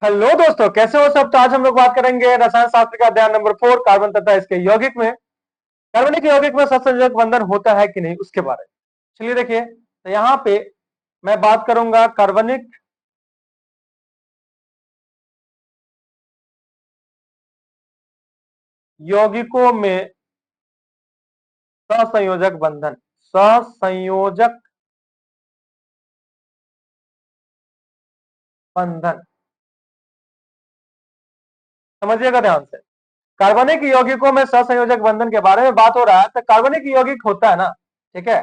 Hello दोस्तों, कैसे हो सब। तो आज हम लोग बात करेंगे रसायन शास्त्र का अध्याय नंबर 4 कार्बन तथा इसके यौगिक में कार्बनिक यौगिक में सहसंयोजक बंधन होता है कि नहीं उसके बारे में। चलिए देखिए, तो यहाँ पे मैं बात करूंगा कार्बनिक यौगिकों में सहसंयोजक बंधन। सहसंयोजक बंधन समझिएगा ध्यान से। कार्बनिक यौगिकों में सहसंयोजक बंधन के बारे में बात हो रहा है। तो कार्बनिक यौगिक होता है ना, ठीक है।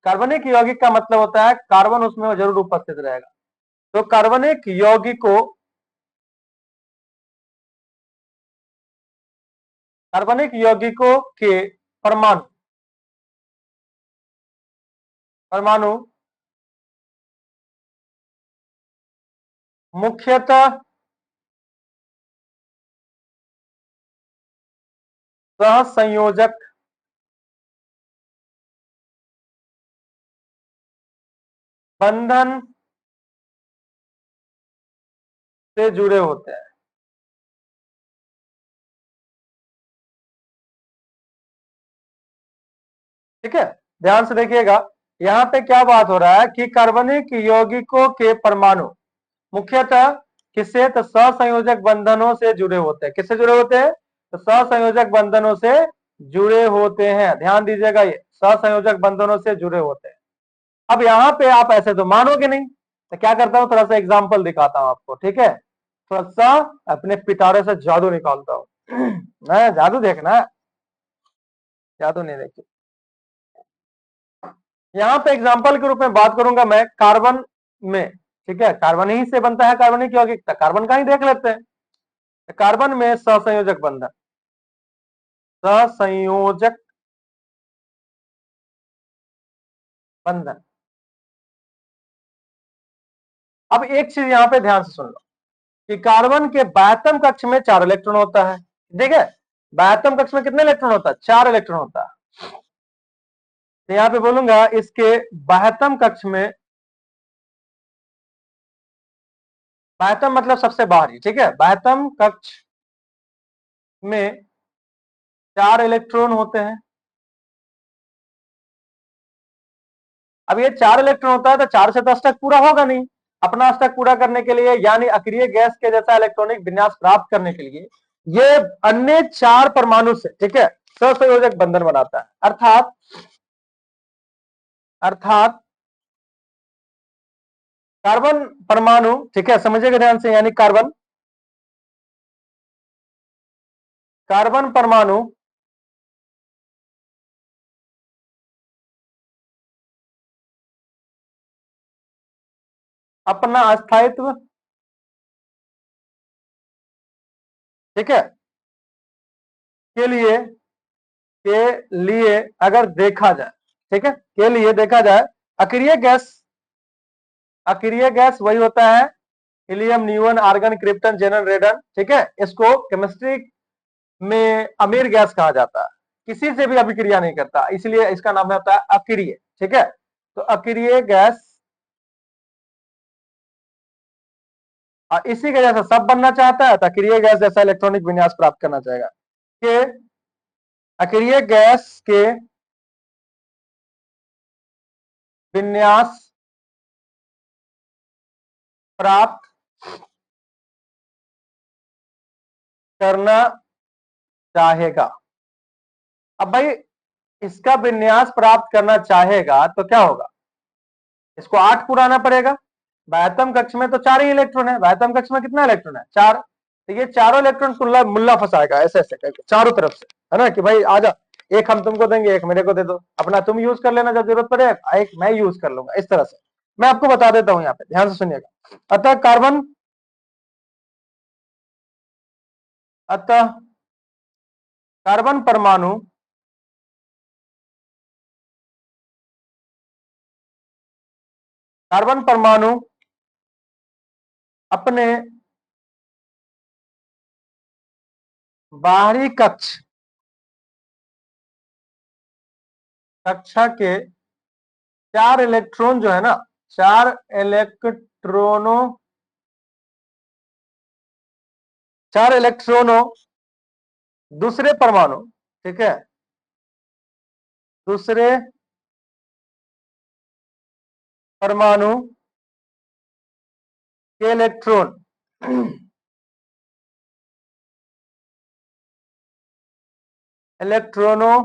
कार्बनिक यौगिक का मतलब होता है कार्बन उसमें जरूर उपस्थित रहेगा। तो कार्बनिक यौगिकों के परमाणु परमाणु मुख्यतः सहसंयोजक बंधन से जुड़े होते हैं। ठीक है, ध्यान से देखिएगा। यहाँ पे क्या बात हो रहा है कि कार्बनिक यौगिकों के परमाणु मुख्यतः किससे, तो सहसंयोजक बंधनों से जुड़े होते हैं। किससे जुड़े होते हैं, तो सहसंयोजक बंधनों से जुड़े होते हैं। ध्यान दीजिएगा, ये सहसंयोजक बंधनों से जुड़े होते हैं। अब यहाँ पे आप ऐसे तो मानोगे नहीं, तो क्या करता हूं, थोड़ा सा एग्जाम्पल दिखाता हूं आपको। ठीक है, थोड़ा सा अपने पिटारे से जादू निकालता हूं। मैं जादू देखना है, जादू नहीं देखी। यहाँ पे एग्जाम्पल के रूप में बात करूंगा मैं कार्बन में। ठीक है, कार्बन ही से बनता है कार्बनिक यौगिक, कार्बन का ही देख लेते हैं। कार्बन में सहसंयोजक बंधन, सहसंयोजक बंधन। अब एक चीज यहाँ पे ध्यान से सुन लो कि कार्बन के बाह्यतम कक्ष में 4 इलेक्ट्रॉन होता है। ठीक है, बाह्यतम कक्ष में कितने इलेक्ट्रॉन होता है, 4 इलेक्ट्रॉन होता है। तो यहाँ पे बोलूंगा इसके बाह्यतम कक्ष में, बाह्यतम मतलब सबसे बाहरी। ठीक है, बाह्यतम कक्ष में 4 इलेक्ट्रॉन होते हैं। अब ये 4 इलेक्ट्रॉन होता है तो 4 से तो अष्टक पूरा होगा नहीं। अपना अष्टक पूरा करने के लिए यानी अक्रिय गैस के जैसा इलेक्ट्रॉनिक विन्यास प्राप्त करने के लिए ये अन्य 4 परमाणु से, ठीक है, सहसंयोजक बंधन बनाता है। अर्थात कार्बन परमाणु, ठीक है, समझिएगा ध्यान से, यानी कार्बन परमाणु अपना अस्थायित्व, ठीक है, के लिए अगर देखा जाए, ठीक है, के लिए देखा जाए, अक्रिय गैस, अक्रिय गैस वही होता है हीलियम, नियोन, आर्गन, क्रिप्टन, जेनन, रेडन। ठीक है, इसको केमिस्ट्री में अमीर गैस कहा जाता है। किसी से भी अभिक्रिया नहीं करता, इसलिए इसका नाम होता है अक्रिय। ठीक है, तो अक्रिय गैस, इसी के जैसा सब बनना चाहता है तो अक्रिय गैस जैसा इलेक्ट्रॉनिक विन्यास प्राप्त करना चाहेगा। कि अक्रिय गैस के विन्यास प्राप्त करना चाहेगा। अब भाई इसका विन्यास प्राप्त करना चाहेगा तो क्या होगा, इसको 8 पुराना पड़ेगा। बाह्यतम कक्ष में तो 4 ही इलेक्ट्रॉन है, बाह्यतम कक्ष में कितना इलेक्ट्रॉन है, 4। तो ये चारों इलेक्ट्रॉन कुल्ला मुल्ला फंसाएगा ऐसे ऐसे करके चारों तरफ से, है ना, कि भाई आजा, एक हम तुमको देंगे, एक मेरे को दे दो, अपना तुम यूज कर लेना जब जरूरत पड़े, एक मैं यूज कर लूंगा। इस तरह से मैं आपको बता देता हूं, यहाँ पे ध्यान से सुनिएगा। अतः कार्बन परमाणु कार्बन परमाणु अपने बाहरी कक्षा के 4 इलेक्ट्रॉन जो है ना, 4 इलेक्ट्रॉनों 4 इलेक्ट्रॉनों दूसरे परमाणु, ठीक है, दूसरे परमाणु के इलेक्ट्रॉनों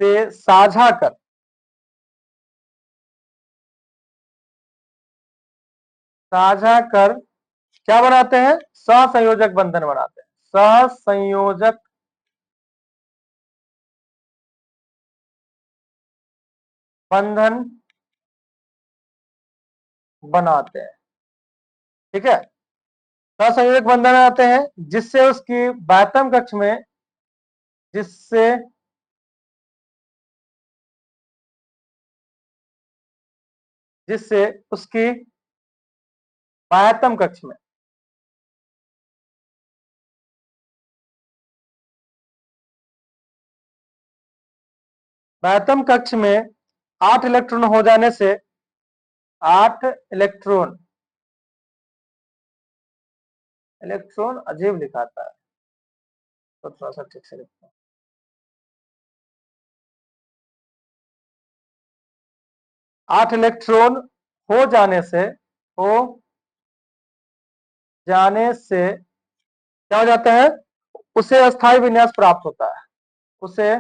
से साझा कर क्या बनाते हैं? सहसंयोजक बंधन बनाते हैं। सहसंयोजक बंधन बनाते हैं, ठीक है। सहसंयोजक बंधन बनाते हैं जिससे उसकी बाह्यतम कक्ष में जिससे जिससे उसकी बाह्यतम कक्ष में बाह्यतम कक्ष में 8 इलेक्ट्रॉन हो जाने से 8 इलेक्ट्रॉन अजीब लिखाता है तो थोड़ा सा ठीक से लिखता हूं। 8 इलेक्ट्रॉन हो जाने से क्या हो जाता है? उसे अस्थायी विन्यास प्राप्त होता है। उसे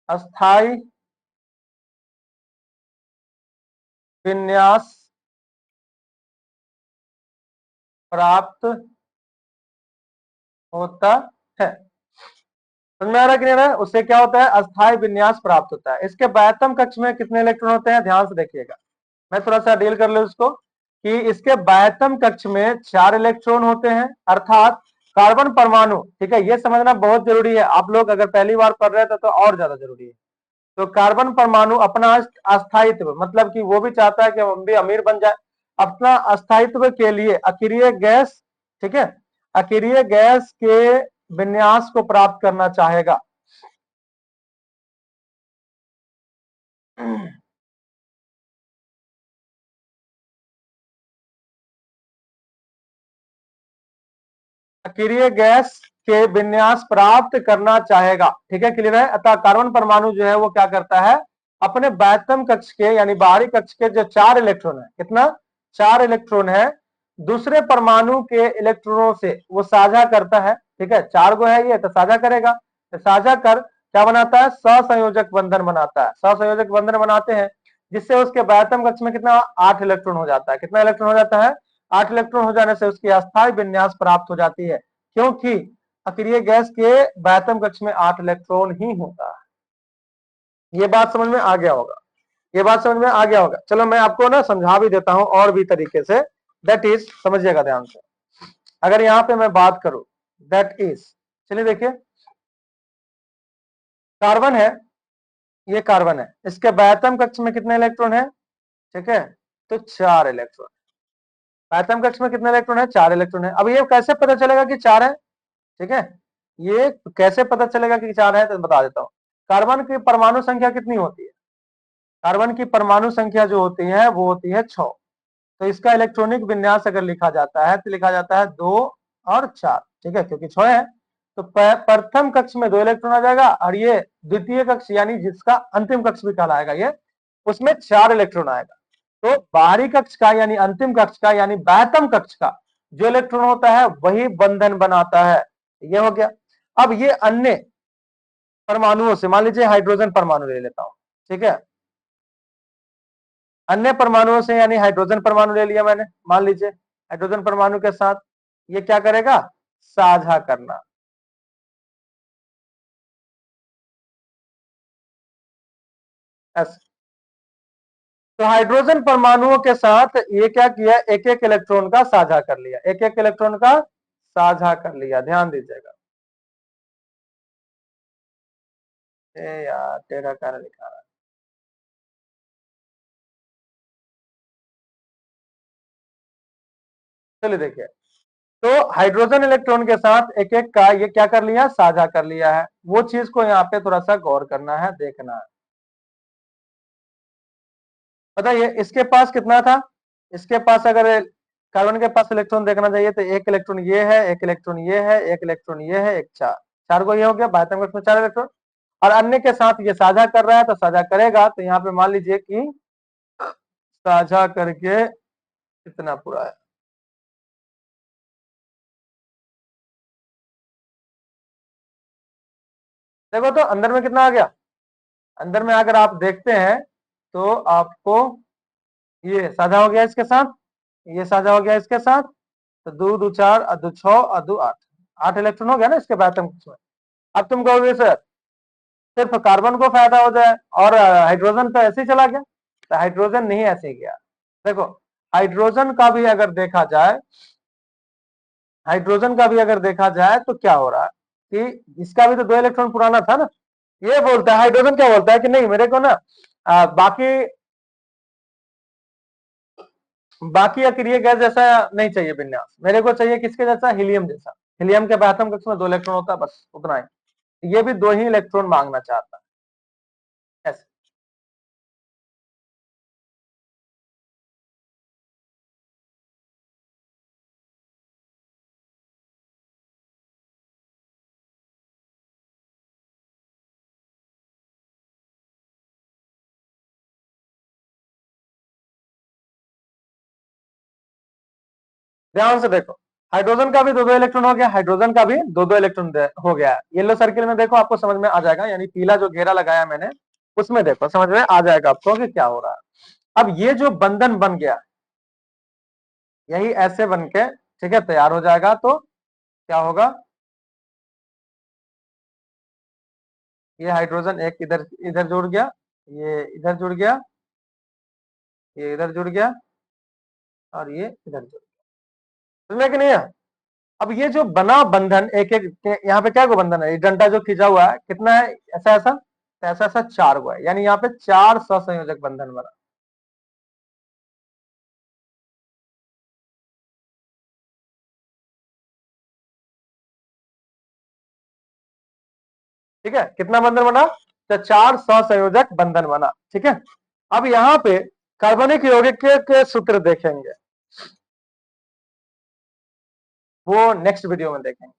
अस्थायी विन्यास प्राप्त होता है। समझ में आ रहा है कि नहीं आ रहा है? उससे क्या होता है? अस्थायी विन्यास प्राप्त होता है। इसके बाह्यतम कक्ष में कितने इलेक्ट्रॉन होते हैं? ध्यान से देखिएगा, मैं थोड़ा सा डील कर लूं इसको कि इसके बाह्यतम कक्ष में 4 इलेक्ट्रॉन होते हैं, अर्थात कार्बन परमाणु, ठीक है। ये समझना बहुत जरूरी है, आप लोग अगर पहली बार पढ़ रहे थे तो और ज्यादा जरूरी है। तो कार्बन परमाणु अपना अस्थायित्व, मतलब कि वो भी चाहता है कि हम भी अमीर बन जाए, अपना अस्थायित्व के लिए अकीरिय गैस, ठीक है, अकीरिय गैस के विन्यास को प्राप्त करना चाहेगा। अकीरिय गैस के विन्यास प्राप्त करना चाहेगा, ठीक है, क्लियर है। अतः कार्बन परमाणु जो है वो क्या करता है? अपने बाह्यतम कक्ष के यानी बाहरी कक्ष के जो 4 इलेक्ट्रॉन है, कितना? 4 इलेक्ट्रॉन है, दूसरे परमाणु के इलेक्ट्रॉनों से वो साझा करता है, ठीक है। 4 गो है ये तो साझा करेगा, तो साझा कर क्या बनाता है? सहसंयोजक बंधन बनाता है। सहसंयोजक बंधन बनाते हैं जिससे उसके बाह्यतम कक्ष में कितना? 8 इलेक्ट्रॉन हो जाता है। कितना इलेक्ट्रॉन हो जाता है? 8 इलेक्ट्रॉन हो जाने से उसकी अस्थायी विन्यास प्राप्त हो जाती है, क्योंकि अक्रिय गैस के बाह्यतम कक्ष में 8 इलेक्ट्रॉन ही होता है। ये बात समझ में आ गया होगा, ये बात समझ में आ गया होगा। चलो मैं आपको ना समझा भी देता हूं और भी तरीके से, दैट इज, समझिएगा ध्यान से। अगर यहां पे मैं बात करूं, दैट इज, चलिए देखिए, कार्बन है, ये कार्बन है, इसके बाह्यतम कक्ष में कितने इलेक्ट्रॉन है? ठीक है, तो 4 इलेक्ट्रॉन। बाह्यतम कक्ष में कितने इलेक्ट्रॉन है? 4 इलेक्ट्रॉन है। अब ये कैसे पता चलेगा कि 4 है? ठीक है, ये कैसे पता चलेगा कि 4 है तो बता देता हूं। कार्बन की परमाणु संख्या कितनी होती है? कार्बन की परमाणु संख्या जो होती है वो होती है 6। तो इसका इलेक्ट्रॉनिक विन्यास अगर लिखा जाता है तो लिखा जाता है 2 और 4, ठीक है, क्योंकि 6 है। तो प्रथम कक्ष में 2 इलेक्ट्रॉन आ जाएगा और ये द्वितीय कक्ष यानी जिसका अंतिम कक्ष भी कहलाएगा ये, उसमें 4 इलेक्ट्रॉन आएगा। तो बाहरी कक्ष का यानी अंतिम कक्ष का यानी बाह्यतम कक्ष का जो इलेक्ट्रॉन होता है वही बंधन बनाता है। ये हो गया। अब ये अन्य परमाणुओं से, मान लीजिए हाइड्रोजन परमाणु ले लेता हूं, ठीक है, अन्य परमाणुओं से यानी हाइड्रोजन परमाणु ले लिया मैंने, मान लीजिए हाइड्रोजन परमाणु के साथ ये क्या करेगा? साझा करना। ऐसे तो हाइड्रोजन परमाणुओं के साथ ये क्या किया? एक एक इलेक्ट्रॉन का साझा कर लिया, एक एक इलेक्ट्रॉन का साझा कर लिया। ध्यान दीजिएगा, यार टेढ़ा कार्य लिखा रहा है। चलिए देखिए, तो हाइड्रोजन इलेक्ट्रॉन के साथ एक एक का ये क्या कर लिया? साझा कर लिया है। वो चीज को यहाँ पे थोड़ा सा गौर करना है, देखना है। बताइए इसके पास कितना था? इसके पास अगर कार्बन के पास इलेक्ट्रॉन देखना चाहिए तो एक इलेक्ट्रॉन ये है, एक इलेक्ट्रॉन ये है, एक इलेक्ट्रॉन ये है, एक चार को ये हो गया, बाह्यतम कक्ष में 4 इलेक्ट्रॉन। और अन्य के साथ ये साझा कर रहा है तो साझा करेगा, तो यहाँ पे मान लीजिए कि साझा करके कितना पूरा है, देखो तो अंदर में कितना आ गया। अंदर में अगर आप देखते हैं तो आपको ये साझा हो गया इसके साथ, ये साझा हो गया इसके साथ, तो 2 2 4 और 2 6 और 2 8, 8 इलेक्ट्रॉन हो गया ना इसके बाह्यतम कक्ष में। अब तुम कहोगे सर सिर्फ कार्बन को फायदा हो जाए और हाइड्रोजन तो ऐसे ही चला गया, तो हाइड्रोजन नहीं ऐसे ही गया। देखो हाइड्रोजन का भी अगर देखा जाए, हाइड्रोजन का भी अगर देखा जाए तो क्या हो रहा है कि इसका भी तो 2 इलेक्ट्रॉन पुराना था ना। ये बोलता है हाइड्रोजन, क्या बोलता है कि नहीं मेरे को ना बाकी बाकी अक्रिय गैस जैसा नहीं चाहिए विन्यास, मेरे को चाहिए किसके जैसा, हीलियम जैसा। हीलियम के बाह्यतम कक्ष में 2 इलेक्ट्रॉन होता है, बस उतना ही। ये भी 2 ही इलेक्ट्रॉन मांगना चाहता है ऐसे। ध्यान से देखो, हाइड्रोजन का भी 2 2 इलेक्ट्रॉन हो गया, हाइड्रोजन का भी 2 2 इलेक्ट्रॉन हो गया। येलो सर्किल में देखो आपको समझ में आ जाएगा, यानी पीला जो घेरा लगाया मैंने उसमें देखो समझ में आ जाएगा आपको कि क्या हो रहा है। अब ये जो बंधन बन गया, यही ऐसे बन के ठीक है तैयार हो जाएगा, तो क्या होगा, ये हाइड्रोजन एक इधर इधर जुड़ गया, ये इधर जुड़ गया, ये इधर जुड़ गया और ये इधर जुड़ गया। समझ में कि नहीं है। अब ये जो बना बंधन एक एक यहाँ पे क्या को बंधन है, ये डंडा जो खींचा हुआ है कितना है, ऐसा ऐसा तो ऐसा ऐसा 4 को है, यानी यहाँ पे 4 सहसंयोजक बंधन बना। ठीक है, कितना बंधन बना, तो 4 सहसंयोजक बंधन बना। ठीक है, अब यहाँ पे कार्बनिक यौगिक के सूत्र देखेंगे, वो नेक्स्ट वीडियो में देखेंगे।